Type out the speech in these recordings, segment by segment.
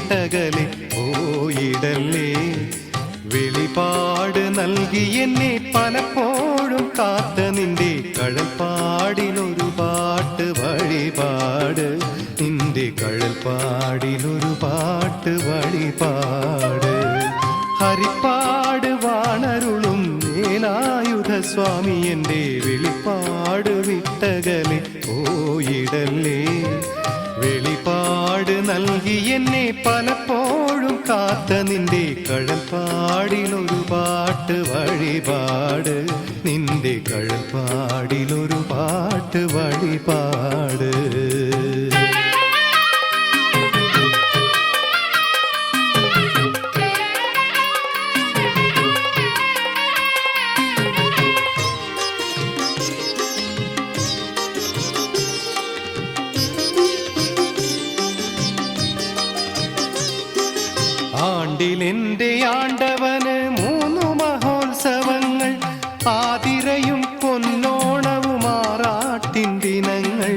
വിട്ടകലെ പോയിടല്ലേ. വെളിപാട് നൽകി എന്നെ പലപ്പോഴും കാത്ത നിന്റെ കഴൽപ്പാടിലൊരു പാട്ട് വഴിപാട്. നിന്റെ കഴൽപ്പാടിലൊരു പാട്ട് വഴിപാട്. ഹരിപ്പാട് വാണരുളും വേലായുധ സ്വാമി എൻ്റെ വെളിപ്പാട് വിട്ടകലെ പോയിടല്ലേ. വെളിപാട് നൽകി എന്നെ പലപ്പോഴും കാത്ത നിന്റെ കഴൽപ്പാടിലൊരു പാട്ട് വഴിപാട്. നിന്റെ കഴൽപ്പാടിലൊരു പാട്ട് വഴിപാട്. ആണ്ടിലെന്റെ ആണ്ടവന് 3 മഹോത്സവങ്ങൾ. ആതിരയും പൊന്നോണവും ആറാട്ടിൻ ദിനങ്ങൾ.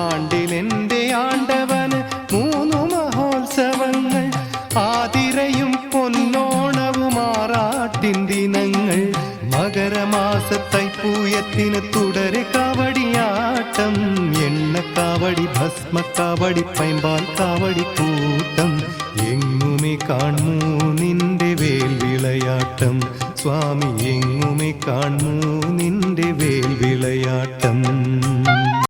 ആണ്ടിലെന്റെ ആണ്ടവന് 3 മഹോത്സവങ്ങൾ. ആതിരയും പൊന്നോണവും ആറാട്ടിൻ ദിനങ്ങൾ. മകരമാസത്തൈപ്പൂയത്തിന് തുടരെ കാവടിയാട്ടം. എണ്ണക്കാവടി ഭസ്മക്കാവടി പൈമ്പാൽ കാവടി കൂട്ടം. എങ്ങുമേ കാണൂ നിന്റെ വേൽ വിളയാട്ടം സ്വാമി. എങ്ങുമേ കാണൂ നിന്റെ വേൽ വിളയാട്ടം.